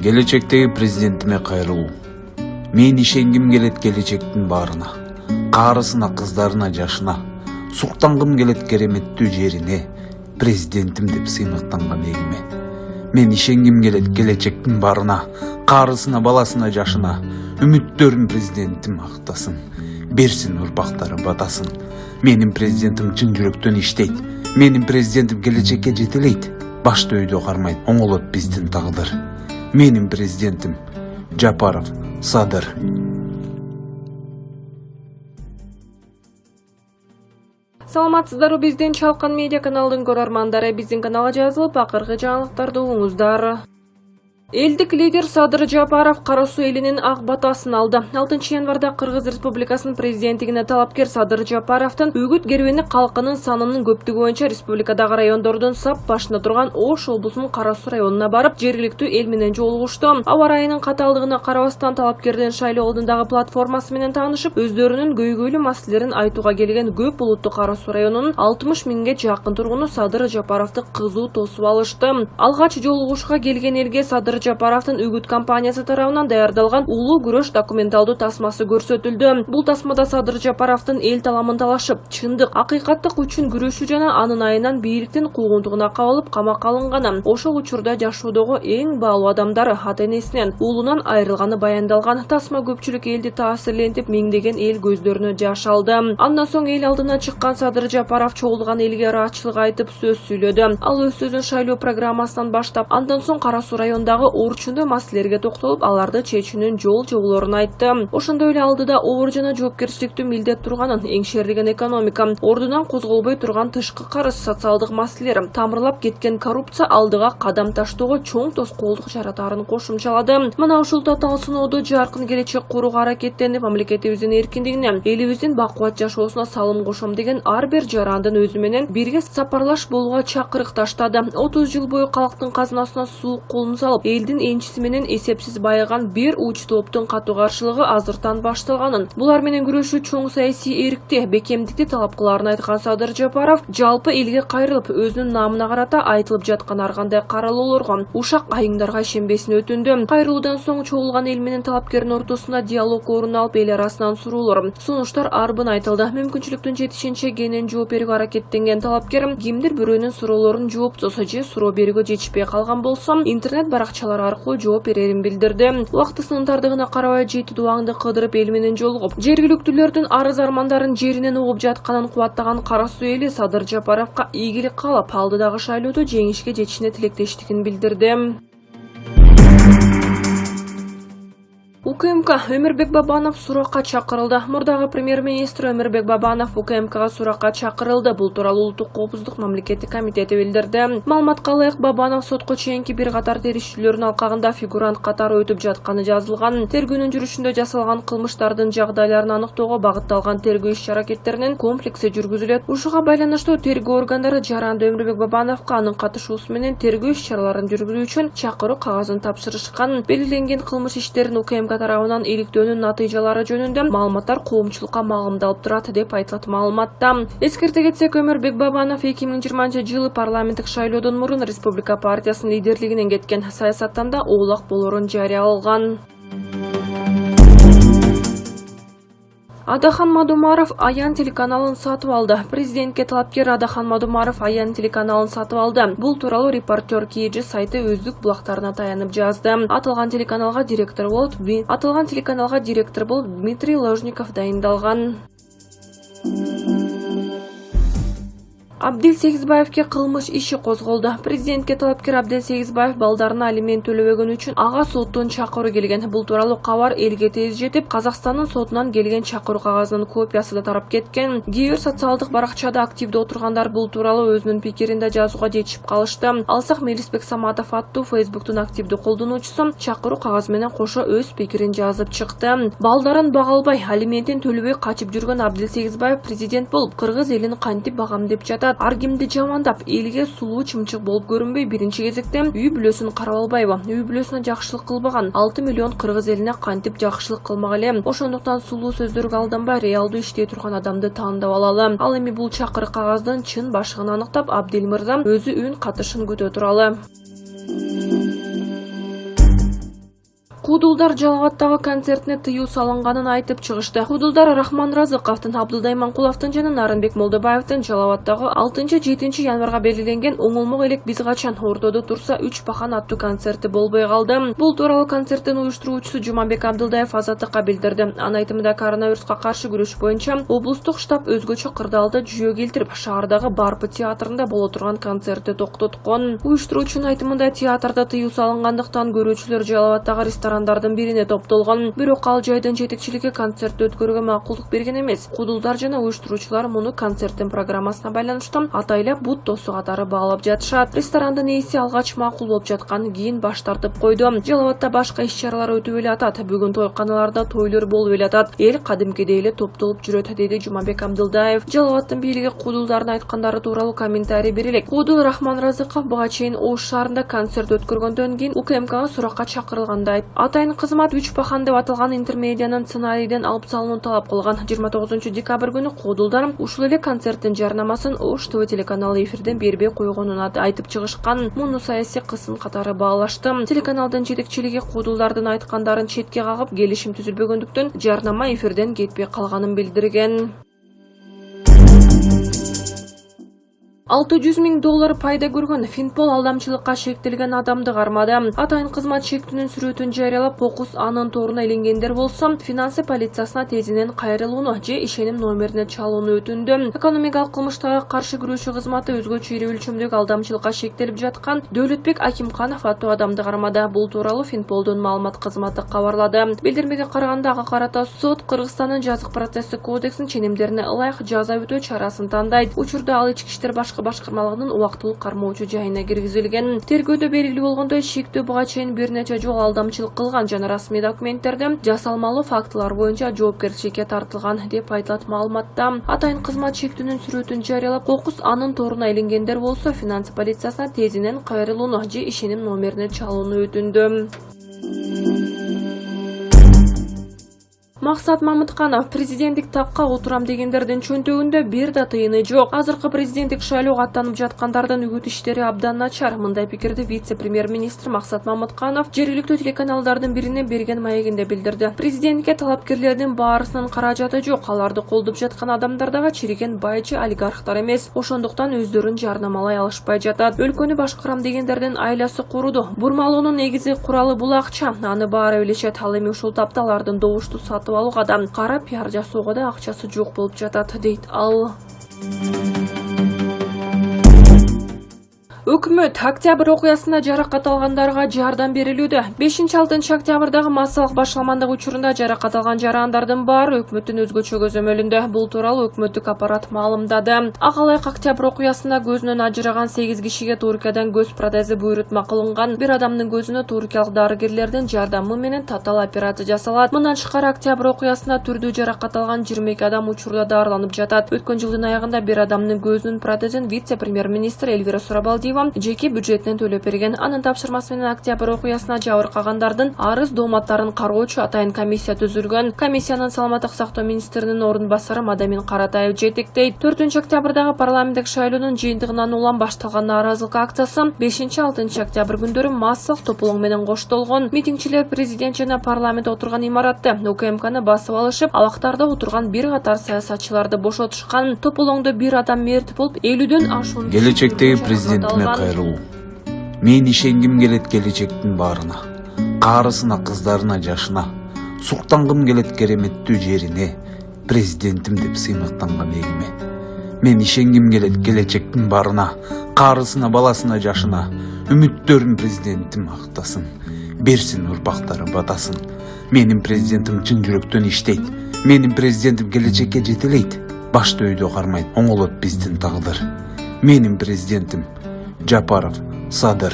Келечектеги президентиме кайрылуу. Мен ишенгим келет келечектин баарына, каарысына, кыздарына, жашына, суктангым келет кереметтүү жерине, президентим деп сыймыктанган элиме. Мен ишенгим келет келечектин баарына, каарысына, баласына, жашына, үмүттөрүн президентим актасын, берсин урпактары батасын. Менин президентим чын жүрөктөн иштейт, менин президентим келечекке жетелейт, башты өйдө кармайт, оңолот биздин тагдыр. Менин президентим Жапаров Садыр. Саламатсыздарбы биздин Чалкан медиа каналдын көрөрмандары, биздин каналга жазылып, акыркы жаңылыктарды угуңуздар. Элдик лидер Садыр Жапаров Кара Суу элинин ак батасын алды. 6 январда Кыргыз Республикасынын президенттигине талапкер Садыр Жапаровдун үгүт керуени калкынын санынын көптүгү боюнча республикадагы райондордун сап башында турган Ош облусунун Кара Суу районуна барып, жергиликтүү эл менен жолугушту. Аба ырайынын катаалдыгына карабастан талапкердин шайлоо алдындагы платформасы менен таанышып, өздөрүнүн көйгөйлүү маселелерин айтууга келген көп улуттуу Кара Суу районунун 60 миңге жакын тургуну Садыр Жапаровду кызуу тосуп алышты. Алгач жолугушка келген элге Садыр Жапаровдун үгүт компаниясы тарабынан даярдалган улуу күрөш документалдуу тасмасы көрсөтүлдү. Бул тасмада Садыр Жапаровдун эл таламын талашып, чындык, акыйкаттык үчүн күрөшүү жана анын айынан бийликтин куугунтугуна кабылып камакка алынганы, ошол учурда жашоодогу эң баалуу адамдары ата-энесинен, уулунан айрылганы баяндалган. Тасма көпчүлүк элди таасирлентип, миңдеген эл көздөрүнө жаш алды. Андан соң эл алдына чыккан Садыр Жапаров чогулган элге ыраачылык айтып сөз сүйлөдү. Ал өз сөзүн шайлоо программасынан баштап, андан соң Кара Суу райондагы орчундуу маселелерге токтолуп, аларды чечүүнүн жолдорун айтты. Ошондой эле алдыда оор жана жоопкерчиликтүү милдет турганын, эңшерилген экономика, ордунан козголбой турган тышкы карыз, социалдык маселелер, тамырлап кеткен коррупция алдыга кадам таштоого чоң тоскоолдук жаратаарын кошумчалады. Мына ушул татаал сыноодо жаркын келечек курууга аракеттенип, мамлекетибиздин эркиндигине, элибиздин бакубат жашоосуна салым кошом деген ар бир жарандын өзү менен бирге сапарлаш болууга чакырык таштады. 30 жыл бою калктын казынасына суук колун салып, элдин энчиси менен эсепсиз байыган бир уч топтун катуу каршылыгы азыртан башталганын, булар менен күрөшүү чоң саясий эркти, бекемдикти талап кылаарын айткан Садыр Жапаров жалпы элге кайрылып, өзүнүн намына карата айтылып жаткан ар кандай каралоолорго, ушак айыңдарга ишенбесин өтүндү. Кайрылуудан соң чогулган эл менен талапкердин ортосунда диалог орун алып, эл арасынан суроолор, сунуштар арбын айтылды. Мүмкүнчүлүктүн жетишинче кенен жооп берүүгө аракеттенген талапкер кимдир бирөөнүн суроолорун жоопсуз же суроо берүүгө жетишпей калган болсо, интернет баракчалар аркылуу жооп берерин билдирди. Убактысынын тардыгына карабай жети дубаңды кыдырып эл менен жолугуп, жергиликтүүлөрдүн арыз армандарын жеринен угуп жатканын кубаттаган Кара Суу эли Садыр Жапаровго ийгилик каалап, алдыдагы шайлоодо жеңишке жетишине тилектештигин билдирди. УКМК Өмүрбек Бабанов суракка чакырылды. Мурдагы премьер-министр Өмүрбек Бабанов УКМКга суракка чакырылды. Бул тууралуу Улуттук коопсуздук мамлекеттик комитети билдирди. Маалыматка ылайык, Бабанов сотко чейинки бир катар териштүүлөрдүн алкагында фигурант катары өтүп жатканы жазылган. Тергөөнүн жүрүшүндө жасалган кылмыштардын жагдайларын аныктоого багытталган тергөө иш-аракеттеринин комплекси жүргүзүлөт. Ушуга байланыштуу тергөө органдары жаранды Өмүрбек Бабановго анын катышуусу менен тергөө иш-чараларын жүргүзүү үчүн чакыруу кагазын тапшырышкан. Белгиленген кылмыш иштерин УКМК тарабынан иликтөөнүн натыйжалары жөнүндө маалыматтар коомчулукка маалымдалып турат деп айтылат маалыматта. Эскерте кетсек, Өмүрбек Бабанов 2020-жылы парламенттик шайлоодон мурун Республика партиясынын лидерлигинен кеткен, саясаттан да оолак болорун жарыялаган. Адахан Мадумаров Аян телеканалын сатып алды. Президентке талапкер Адахан Мадумаров Аян телеканалын сатып алды. Бул тууралуу Репортер KG сайты өздүк булактарына таянып жазды. Аталган телеканалга директор болуп Дмитрий Ложников дайындалган. Абдил Сегизбаевке кылмыш иши козголду. Президентке талапкер Абдил Сегизбаев балдарына алимент төлөбөгөнү үчүн ага соттон чакыруу келген. Бул тууралуу кабар элге тез жетип, Казакстандын сотунан келген чакыруу кагазынын копиясы да тарап кеткен. Кээ бир социалдык баракчада активдүү отургандар бул тууралуу өзүнүн пикирин да жазууга жетишип калышты. Алсак, Мелисбек Саматов аттуу Facebooktун активдүү колдонуучусу чакыруу кагазы менен кошо өз пикирин жазып чыкты. Балдарын бага албай, алиментин төлөбөй качып жүргөн Абдил Сегизбаев президент болуп, Кыргыз элин кантип багам деп жатат. Ар кимди жамандап, элге сулуу чымчык болуп көрүнбөй, биринчи кезекте үй бүлөсүн карап албайбы? Үй бүлөсүнө жакшылык кылбаган 6 миллион кыргыз элине кантип жакшылык кылмак эле? Ошондуктан сулуу сөздөргө алданбай, реалдуу иштей турган адамды таандап алалы. Ал эми бул чакырык кагаздын чын башыгын аныктап, Абдил мырза өзү үн катышын күтө туралы. Кудулдар Жалаваттагы концертине тыюу салынганын айтып чыгышты. Кудулдар Рахман Разыковдун, Абдылдай Манкуловдун жана Нарынбек Молдобаевдин Жалаваттагы 6-7 январга белгиленген оңолмок элек биз качан ортодо турса 3 бахан аттуу концерти болбой калды. Бул тууралуу концерттин уюштуруучусу Жумабек Абдылдаев Азаттыкка билдирди. Анын айтымында коронавируска каршы күрөш боюнча облустук штаб өзгөчө кырдаалда жүйө келтирип, шаардагы Барпы театрында боло турган концертти токтоткон. Уюштуруучунун айтымында театрда тыюу салынгандыктан көрүүчүлөр Жалаваттагы ресторандардын бирине топтолгон. Бирок ал жайдын жетекчилиги концертти өткөрүүгө макулдук берген эмес. Кудулдар жана уюштуруучулар муну концерттин программасына байланыштан атайлап бут тосу катары баалап жатышат. Ресторандын ээси алгач макул болуп жаткан, кийин баш тартып койду. Жалаватта башка иш-чаралар өтүп эле атат. Бүгүн тойканаларда тойлор болуп эле атат. Эл кадимкидей эле топтолуп жүрөт, деди Жумабек Абдылдаев. Жалаваттын бийлиги Кудулдардын айткандары тууралуу комментарий берелек. Кудул Рахман Разыков буга чейин Ош шаарында концерт өткөргөндөн кийин УКМКга суракка чакырылганда айтып, атайын кызмат 3 бахан деп аталган интермедианын сценарийден алып салууну талап кылган. 29 декабрь күнү Кудулдар ушул эле концерттин жарнамасын Ош ТВ телеканалы эфирден бербей койгонун айтып чыгышкан. Муну саясий кысым катары баалашты. Телеканалдын жетекчилиги Кудулдардын айткандарын четке кагып, келишим түзүлбөгөндүктөн жарнама эфирден кетпей калганын билдирген. $600 000 пайда көргөн Финпол алдамчылыкка шектелген адамды кармады. Атайын кызмат шектүүнүн сүрөтүн жарыялап, кокус анын торуна иленгендер болсо, финансы полициясына тезинен кайрылууну же ишеним номерине чалууну өтүндү. Экономикалык кылмыштарга каршы күрөшүү кызматы өзгөчө ири өлчөмдөгү алдамчылыкка шектелип жаткан Дөөлөтбек Акимканов аттуу адамды кармады. Бул тууралуу Финполдун маалымат кызматы кабарлады. Билдирмеге караганда, ага карата сот Кыргызстандын жазык процесстик кодексинин ченемдерине ылайык жаза өтөө чарасын тандайт. Учурда ал ички иштер башкармалыгынын убактылык кармоочу жайына киргизилген. Тергөөдө белгилүү болгондой, шектөө буга чейин бир нече жолу алдамчылык кылган жана расмий документтерде жасалмалуу фактылар боюнча жоопкерчиликке тартылган деп айтылат маалыматта. Атайын кызмат шектүүнүн сүрөтүн жарыялап, кокус анын торуна иленгендер болсо, финансы полициясына тезинен кайрылууну же ишеним номерине чалууну өтүндү. Максат Мамытканов президенттик такка отурам дегендердин чөнтөгүндө бир да тыйыны жок. Азыркы президенттик шайлоого аттанып жаткандардын үгүт иштери абдан начар. Мындай пикирди вице-премьер-министр Максат Мамытканов жергиликтүү телеканалдардын бирине берген маегинде билдирди. Президентке талапкерлердин баарысынын каражаты жок. Аларды колдоп жаткан адамдар дагы чириген байчы олигархтар эмес. Ошондуктан өздөрүн жарнамалай алышпай жатат. Өлкөнү башкарам дегендердин айласы куруду. Бурмалоонун негизи куралы бул акча. Аны баары билишет. Ал эми ушул тапта алардын добушту сатып алууга да, кара пиар жасоого да акчасы жок болуп жатат, дейт ал. Өкмөт октябрь окуясында жаракат алгандарга жардам берилүүдө. 5-6 октябрдагы массалык башаламандык учурунда жаракат алган жарандардын баары өкмөттүн өзгөчө көзөмөлүндө. Бул тууралуу өкмөттүк аппарат маалымдады. Акалайк октябрь окуясында көзүнөн ажыраган 8 кишиге Туркиядан көз протези буйрутма кылынган. Бир адамдын көзүнө туркиялык дарыгерлердин жардамы менен татаал операция жасалат. Мындан тышкары октябрь окуясында түрдүү жаракат алган 22 адам учурда дарыланып жатат. Өткөн жылдын аягында бир адамдын көзүнүн протезин вице-премьер-министр Эльвира Сурабалдиева жеке бюджеттен төлөп берген. Анын тапшырмасы менен октябрь окуясына жабыркагандардын арыз дооматтарын кароочу атайын комиссия түзүлгөн. Комиссиянын саламаттык сактоо министринин орун басары Мадамин Каратаев жетектейт. 4 октябрдагы парламенттик шайлоонун жыйынтыгынан улам башталган нааразылык акциясы 5-6 октябрь күндөрү массалык тополоң менен коштолгон. Митингчилер президент жана парламент отурган имаратты УКМКны басып алышып, алактарда отурган бир катар саясатчыларды бошотушкан. Тополоңдо бир адам мерт болуп, 50дөн ашуун келечектеги президентиме кайрылуу. Мен ишенгим келет келечектин баарына, каарысына, кыздарына, жашына, суктангым келет кереметтүү жерине, президентим деп сыймыктанган эгиме. Мен ишенгим келет келечектин баарына, каарысына, баласына, жашына, үмүттөрүн президентим актасын, берсин урпактары батасын. Менин президентим чын жүрөктөн иштейт, менин президентим келечекке жетелейт, башты өйдө кармайт, оңолот биздин тагдыр. Менин президентим Жапаров Садыр.